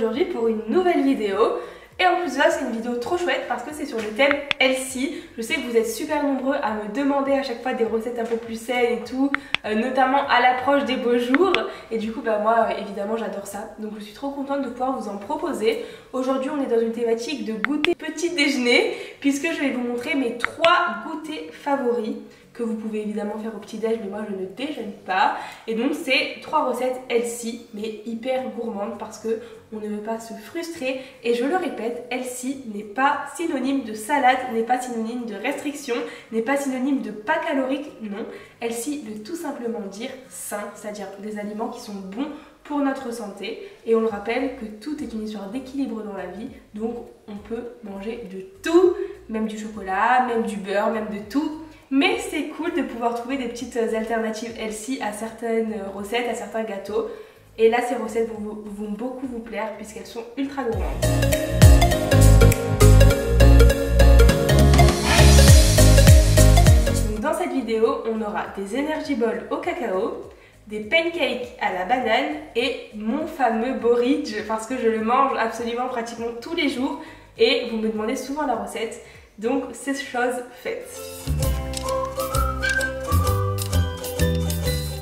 aujourd'hui pour une nouvelle vidéo. Et en plus de ça, c'est une vidéo trop chouette parce que c'est sur le thème healthy. Je sais que vous êtes super nombreux à me demander à chaque fois des recettes un peu plus saines et tout, notamment à l'approche des beaux jours. Et du coup, bah moi, évidemment, j'adore ça. Donc je suis trop contente de pouvoir vous en proposer. Aujourd'hui, on est dans une thématique de goûter petit déjeuner, puisque je vais vous montrer mes 3 goûters favoris que vous pouvez évidemment faire au petit-déj, mais moi je ne déjeune pas. Et donc c'est 3 recettes healthy, mais hyper gourmandes parce que on ne veut pas se frustrer. Et je le répète, healthy n'est pas synonyme de salade, n'est pas synonyme de restriction, n'est pas synonyme de pas calorique, non. Healthy veut tout simplement dire sain, c'est-à-dire des aliments qui sont bons pour notre santé. Et on le rappelle que tout est une histoire d'équilibre dans la vie, donc on peut manger de tout, même du chocolat, même du beurre, même de tout. Mais c'est cool de pouvoir trouver des petites alternatives healthy à certaines recettes, à certains gâteaux. Et là, ces recettes vont beaucoup vous plaire puisqu'elles sont ultra gourmandes. Donc, dans cette vidéo, on aura des energy balls au cacao, des pancakes à la banane et mon fameux porridge parce que je le mange absolument pratiquement tous les jours et vous me demandez souvent la recette. Donc, c'est chose faite.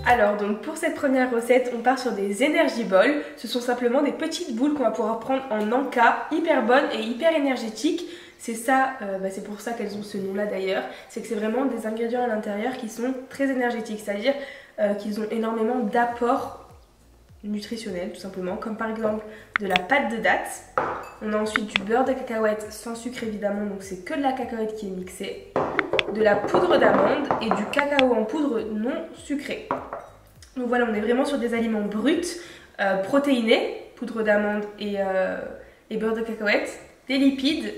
Alors donc pour cette première recette, on part sur des energy balls. Ce sont simplement des petites boules qu'on va pouvoir prendre en encas, hyper bonnes et hyper énergétiques. C'est ça, c'est pour ça qu'elles ont ce nom-là d'ailleurs. C'est que c'est vraiment des ingrédients à l'intérieur qui sont très énergétiques, c'est-à-dire qu'ils ont énormément d'apports nutritionnels tout simplement, comme par exemple de la pâte de dattes. On a ensuite du beurre de cacahuète sans sucre évidemment, donc c'est que de la cacahuète qui est mixée. De la poudre d'amande et du cacao en poudre non sucré. Donc voilà, on est vraiment sur des aliments bruts, protéinés, poudre d'amande et beurre de cacahuète, des lipides,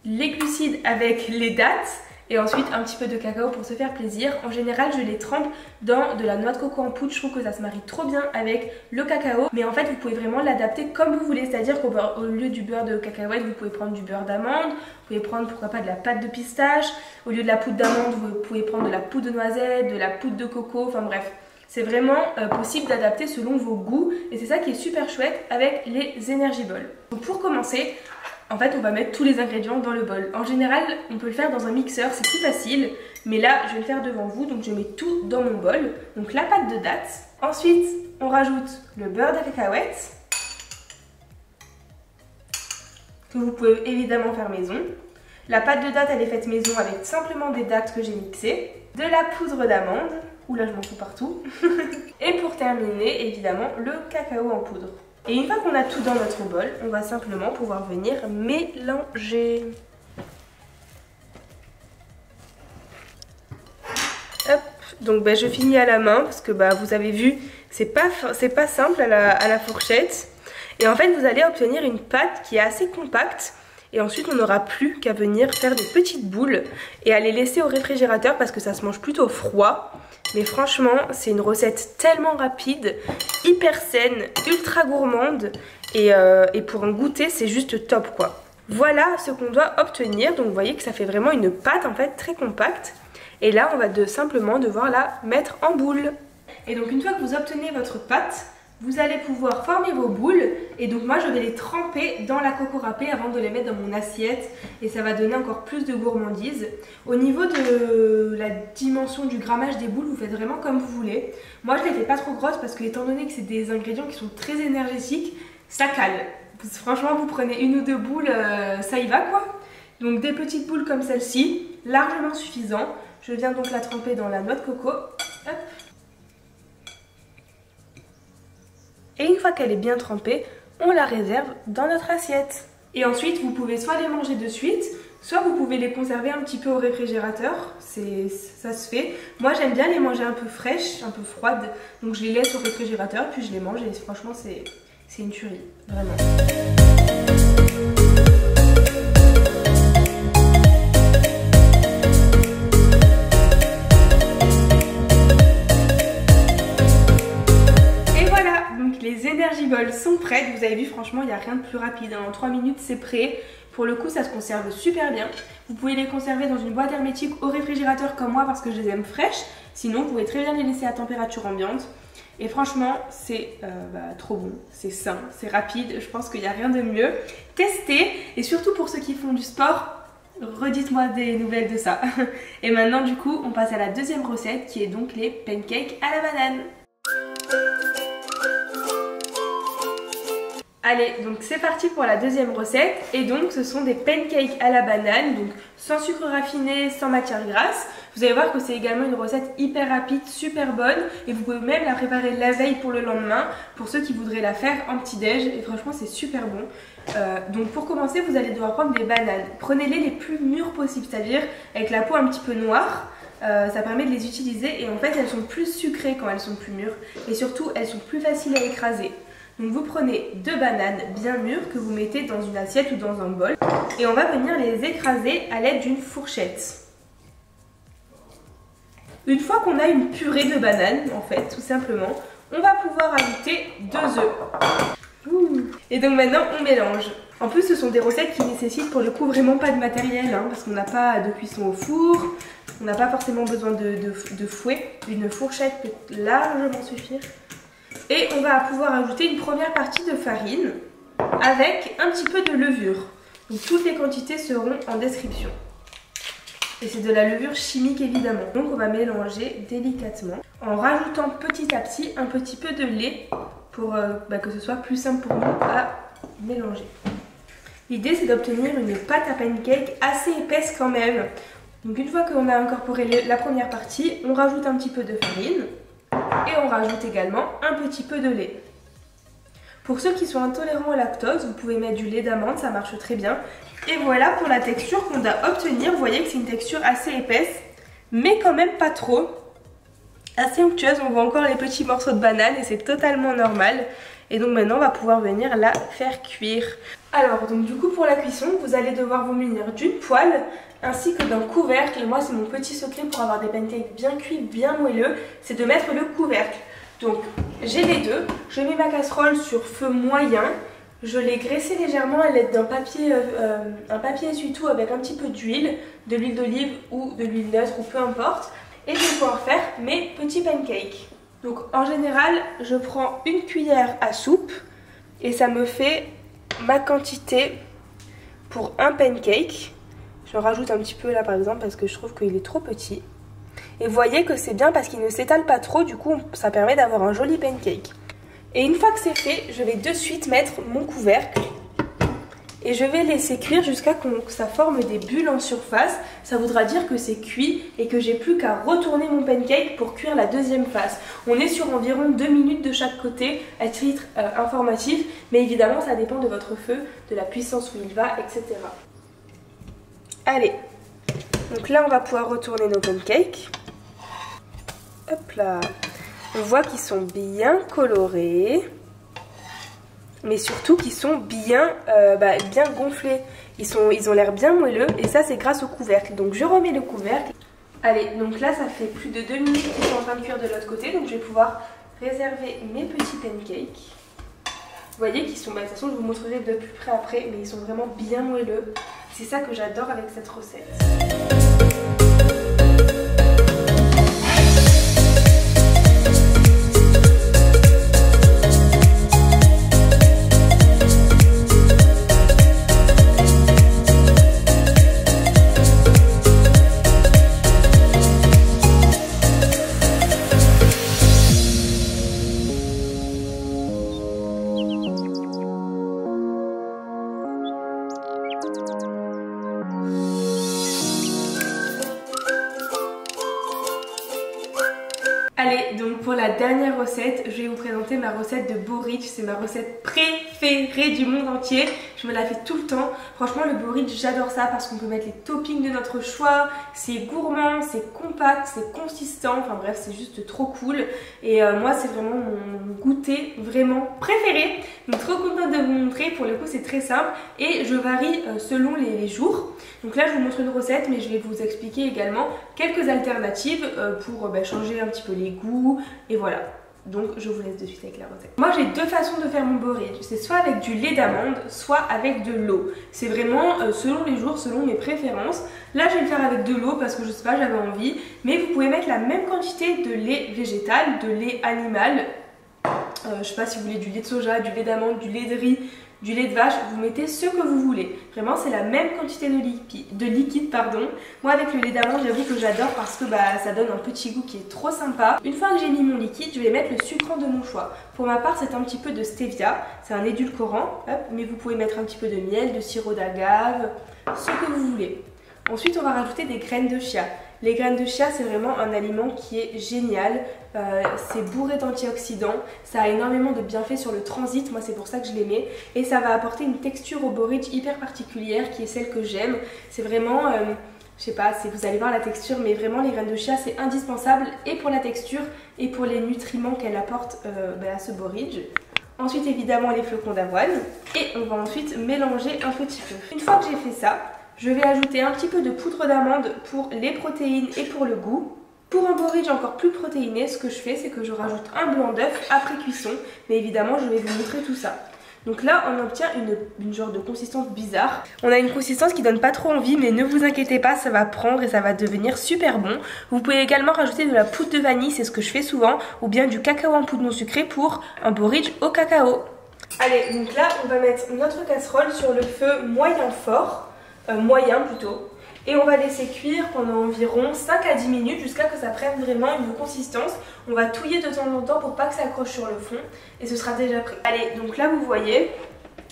les glucides avec les dattes et ensuite un petit peu de cacao pour se faire plaisir. En général, je les trempe dans de la noix de coco en poudre, je trouve que ça se marie trop bien avec le cacao. Mais en fait, vous pouvez vraiment l'adapter comme vous voulez, c'est-à-dire qu'au lieu du beurre de cacahuète, vous pouvez prendre du beurre d'amande, vous pouvez prendre pourquoi pas de la pâte de pistache, au lieu de la poudre d'amande, vous pouvez prendre de la poudre de noisette, de la poudre de coco, enfin bref. C'est vraiment possible d'adapter selon vos goûts et c'est ça qui est super chouette avec les energy balls. Donc pour commencer, en fait on va mettre tous les ingrédients dans le bol. En général on peut le faire dans un mixeur, c'est plus facile, mais là je vais le faire devant vous, donc je mets tout dans mon bol. Donc la pâte de dattes, ensuite on rajoute le beurre de cacahuète, que vous pouvez évidemment faire maison. La pâte de dattes elle est faite maison avec simplement des dattes que j'ai mixées, de la poudre d'amande, oula je m'en fous partout, et pour terminer évidemment le cacao en poudre. Et une fois qu'on a tout dans notre bol, on va simplement pouvoir venir mélanger. Hop, donc je finis à la main parce que vous avez vu, c'est pas simple à la fourchette. Et en fait vous allez obtenir une pâte qui est assez compacte. Et ensuite on n'aura plus qu'à venir faire des petites boules et à les laisser au réfrigérateur parce que ça se mange plutôt froid. Mais franchement c'est une recette tellement rapide, hyper saine, ultra gourmande et pour un goûter c'est juste top quoi. Voilà ce qu'on doit obtenir, donc vous voyez que ça fait vraiment une pâte en fait très compacte. Et là on va simplement devoir la mettre en boule. Et donc une fois que vous obtenez votre pâte, vous allez pouvoir former vos boules et donc moi je vais les tremper dans la coco râpée avant de les mettre dans mon assiette et ça va donner encore plus de gourmandise. Au niveau de la dimension du grammage des boules, vous faites vraiment comme vous voulez. Moi je les fais pas trop grosses parce que étant donné que c'est des ingrédients qui sont très énergétiques, ça cale. Franchement vous prenez 1 ou 2 boules, ça y va quoi. Donc des petites boules comme celle-ci, largement suffisant. Je viens donc la tremper dans la noix de coco. Hop. Et une fois qu'elle est bien trempée, on la réserve dans notre assiette. Et ensuite, vous pouvez soit les manger de suite, soit vous pouvez les conserver un petit peu au réfrigérateur. Ça se fait. Moi, j'aime bien les manger un peu fraîches, un peu froides. Donc je les laisse au réfrigérateur, puis je les mange. Et franchement, c'est une tuerie. Vraiment. Les energy balls sont prêtes, vous avez vu franchement il n'y a rien de plus rapide, en 3 minutes c'est prêt. Pour le coup, ça se conserve super bien. Vous pouvez les conserver dans une boîte hermétique au réfrigérateur comme moi parce que je les aime fraîches. Sinon, vous pouvez très bien les laisser à température ambiante. Et franchement, c'est trop bon, c'est sain, c'est rapide. Je pense qu'il n'y a rien de mieux. Testez, et surtout pour ceux qui font du sport, redites-moi des nouvelles de ça. Et maintenant, du coup, on passe à la deuxième recette qui est donc les pancakes à la banane. Allez, donc c'est parti pour la deuxième recette. Et donc ce sont des pancakes à la banane, donc sans sucre raffiné, sans matière grasse. Vous allez voir que c'est également une recette hyper rapide, super bonne. Et vous pouvez même la préparer la veille pour le lendemain, pour ceux qui voudraient la faire en petit-déj. Et franchement c'est super bon. Donc pour commencer, vous allez devoir prendre des bananes. Prenez-les les plus mûres possibles, c'est-à-dire avec la peau un petit peu noire. Ça permet de les utiliser et en fait elles sont plus sucrées quand elles sont plus mûres. Et surtout elles sont plus faciles à écraser. Donc vous prenez 2 bananes bien mûres que vous mettez dans une assiette ou dans un bol et on va venir les écraser à l'aide d'une fourchette. Une fois qu'on a une purée de bananes, en fait, tout simplement, on va pouvoir ajouter 2 œufs. Et donc maintenant on mélange. En plus ce sont des recettes qui nécessitent pour le coup vraiment pas de matériel hein, parce qu'on n'a pas de cuisson au four, on n'a pas forcément besoin de fouet, une fourchette peut largement suffire. Et on va pouvoir ajouter une première partie de farine avec un petit peu de levure. Donc toutes les quantités seront en description. Et c'est de la levure chimique évidemment. Donc on va mélanger délicatement en rajoutant petit à petit un petit peu de lait pour que ce soit plus simple pour nous à mélanger. L'idée c'est d'obtenir une pâte à pancake assez épaisse quand même. Donc une fois qu'on a incorporé la première partie, on rajoute un petit peu de farine. Et on rajoute également un petit peu de lait. Pour ceux qui sont intolérants au lactose, vous pouvez mettre du lait d'amande, ça marche très bien. Et voilà pour la texture qu'on doit obtenir. Vous voyez que c'est une texture assez épaisse, mais quand même pas trop. Assez onctueuse, on voit encore les petits morceaux de banane et c'est totalement normal. Et donc maintenant on va pouvoir venir la faire cuire. Alors donc du coup pour la cuisson, vous allez devoir vous munir d'une poêle ainsi que d'un couvercle. Et moi c'est mon petit secret pour avoir des pancakes bien cuits, bien moelleux, c'est de mettre le couvercle. Donc j'ai les deux, je mets ma casserole sur feu moyen, je l'ai graissée légèrement à l'aide d'un papier, essuie-tout avec un petit peu d'huile, de l'huile d'olive ou de l'huile neutre ou peu importe. Et je vais pouvoir faire mes petits pancakes. Donc en général, je prends une cuillère à soupe et ça me fait ma quantité pour un pancake. Je rajoute un petit peu là par exemple parce que je trouve qu'il est trop petit. Et vous voyez que c'est bien parce qu'il ne s'étale pas trop, du coup ça permet d'avoir un joli pancake. Et une fois que c'est fait, je vais de suite mettre mon couvercle. Et je vais laisser cuire jusqu'à ce que ça forme des bulles en surface. Ça voudra dire que c'est cuit et que j'ai plus qu'à retourner mon pancake pour cuire la deuxième face. On est sur environ 2 minutes de chaque côté à titre informatif. Mais évidemment ça dépend de votre feu, de la puissance où il va, etc. Allez, donc là on va pouvoir retourner nos pancakes. Hop là. On voit qu'ils sont bien colorés. Mais surtout qu'ils sont bien gonflés. Ils ont l'air bien moelleux et ça c'est grâce au couvercle. Donc je remets le couvercle. Allez, donc là ça fait plus de 2 minutes qu'ils sont en train de cuire de l'autre côté. Donc je vais pouvoir réserver mes petits pancakes. Vous voyez qu'ils sont, de toute façon je vous montrerai de plus près après, mais ils sont vraiment bien moelleux. C'est ça que j'adore avec cette recette. Allez, donc pour la dernière recette, je vais vous présenter ma recette de borich. C'est ma recette préférée du monde entier. Je me la fais tout le temps. Franchement, le borich, j'adore ça parce qu'on peut mettre les toppings de notre choix. C'est gourmand, c'est compact, c'est consistant. Enfin bref, c'est juste trop cool. Et moi, c'est vraiment mon goûter vraiment préféré. Donc trop contente de vous montrer. Pour le coup, c'est très simple. Et je varie selon les jours. Donc là, je vous montre une recette, mais je vais vous expliquer également quelques alternatives pour changer un petit peu les goûts. Et voilà. Donc je vous laisse de suite avec la recette. Moi j'ai deux façons de faire mon porridge. C'est soit avec du lait d'amande, soit avec de l'eau. C'est vraiment selon les jours, selon mes préférences. Là je vais le faire avec de l'eau parce que je sais pas, j'avais envie. Mais vous pouvez mettre la même quantité de lait végétal, de lait animal. Je sais pas si vous voulez du lait de soja, du lait d'amande, du lait de riz, du lait de vache, vous mettez ce que vous voulez. Vraiment c'est la même quantité de liquide. Moi avec le lait d'amande j'avoue que j'adore parce que ça donne un petit goût qui est trop sympa. Une fois que j'ai mis mon liquide, je vais mettre le sucrant de mon choix. Pour ma part c'est un petit peu de stevia, c'est un édulcorant, hop, mais vous pouvez mettre un petit peu de miel, de sirop d'agave, ce que vous voulez. Ensuite on va rajouter des graines de chia. Les graines de chia c'est vraiment un aliment qui est génial, c'est bourré d'antioxydants, ça a énormément de bienfaits sur le transit, moi c'est pour ça que je les mets. Et ça va apporter une texture au porridge hyper particulière qui est celle que j'aime. C'est vraiment, je sais pas si vous allez voir la texture, mais vraiment les graines de chia c'est indispensable et pour la texture et pour les nutriments qu'elle apporte à ce porridge. Ensuite évidemment les flocons d'avoine et on va ensuite mélanger un petit peu. Une fois que j'ai fait ça, je vais ajouter un petit peu de poudre d'amande pour les protéines et pour le goût. Pour un porridge encore plus protéiné, ce que je fais, c'est que je rajoute un blanc d'œuf après cuisson. Mais évidemment, je vais vous montrer tout ça. Donc là, on obtient une genre de consistance bizarre. On a une consistance qui donne pas trop envie, mais ne vous inquiétez pas, ça va prendre et ça va devenir super bon. Vous pouvez également rajouter de la poudre de vanille, c'est ce que je fais souvent, ou bien du cacao en poudre non sucrée pour un porridge au cacao. Allez, donc là, on va mettre notre casserole sur le feu moyen fort. Moyen plutôt, et on va laisser cuire pendant environ 5 à 10 minutes jusqu'à ce que ça prenne vraiment une consistance. On va touiller de temps en temps pour pas que ça accroche sur le fond et ce sera déjà prêt. Allez, donc là vous voyez,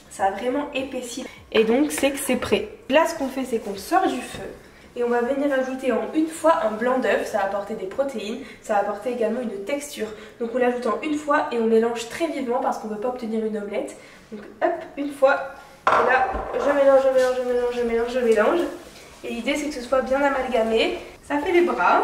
ça a vraiment épaissi et donc c'est que c'est prêt. Là ce qu'on fait c'est qu'on sort du feu et on va venir ajouter en une fois un blanc d'œuf, ça va apporter des protéines, ça va apporter également une texture. Donc on l'ajoute en une fois et on mélange très vivement parce qu'on ne veut pas obtenir une omelette. Donc hop, une fois. Et là, je mélange. Et l'idée c'est que ce soit bien amalgamé. Ça fait les bras.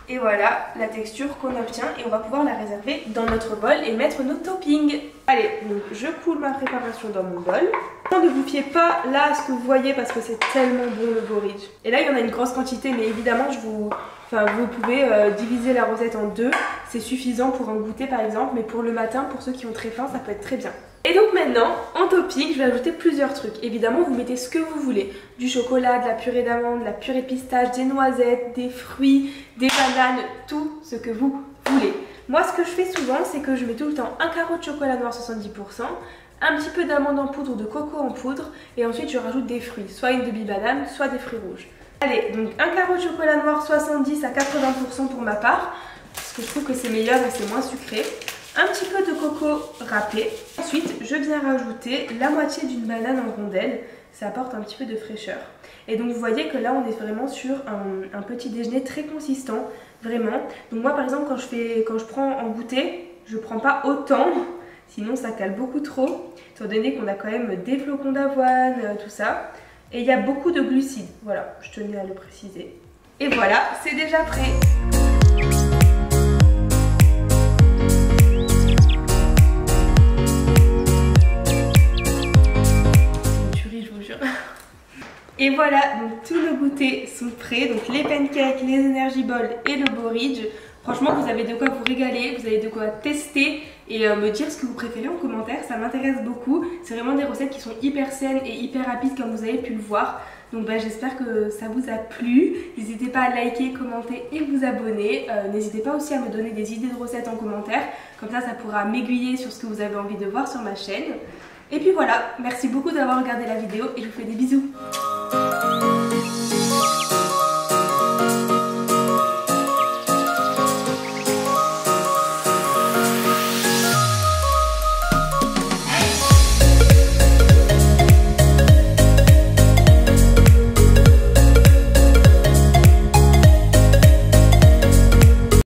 Et voilà la texture qu'on obtient. Et on va pouvoir la réserver dans notre bol et mettre nos toppings. Allez, donc je coule ma préparation dans mon bol. Ne vous fiez pas là à ce que vous voyez parce que c'est tellement bon le porridge. Et là il y en a une grosse quantité, mais évidemment vous pouvez diviser la recette en deux. C'est suffisant pour un goûter par exemple, mais pour le matin, pour ceux qui ont très faim, ça peut être très bien. Et donc maintenant, en topping, je vais ajouter plusieurs trucs. Évidemment, vous mettez ce que vous voulez. Du chocolat, de la purée d'amande, de la purée de pistache, des noisettes, des fruits, des bananes, tout ce que vous voulez. Moi, ce que je fais souvent, c'est que je mets tout le temps un carreau de chocolat noir 70%, un petit peu d'amande en poudre ou de coco en poudre, et ensuite je rajoute des fruits, soit une demi-banane, soit des fruits rouges. Allez, donc un carreau de chocolat noir 70 à 80% pour ma part, parce que je trouve que c'est meilleur et c'est moins sucré. Un petit peu de coco râpé. Ensuite, je viens rajouter la moitié d'une banane en rondelles. Ça apporte un petit peu de fraîcheur. Et donc vous voyez que là on est vraiment sur un petit déjeuner très consistant, vraiment. Donc moi par exemple quand je prends en goûter, je prends pas autant, sinon ça cale beaucoup trop, étant donné qu'on a quand même des flocons d'avoine, tout ça. Et il y a beaucoup de glucides, voilà, je tenais à le préciser. Et voilà, c'est déjà prêt. Et voilà, donc tous nos goûters sont prêts, donc les pancakes, les energy balls et le porridge. Franchement, vous avez de quoi vous régaler, vous avez de quoi tester et me dire ce que vous préférez en commentaire, ça m'intéresse beaucoup. C'est vraiment des recettes qui sont hyper saines et hyper rapides comme vous avez pu le voir. Donc j'espère que ça vous a plu. N'hésitez pas à liker, commenter et vous abonner. N'hésitez pas aussi à me donner des idées de recettes en commentaire, comme ça pourra m'aiguiller sur ce que vous avez envie de voir sur ma chaîne. Et puis voilà, merci beaucoup d'avoir regardé la vidéo et je vous fais des bisous.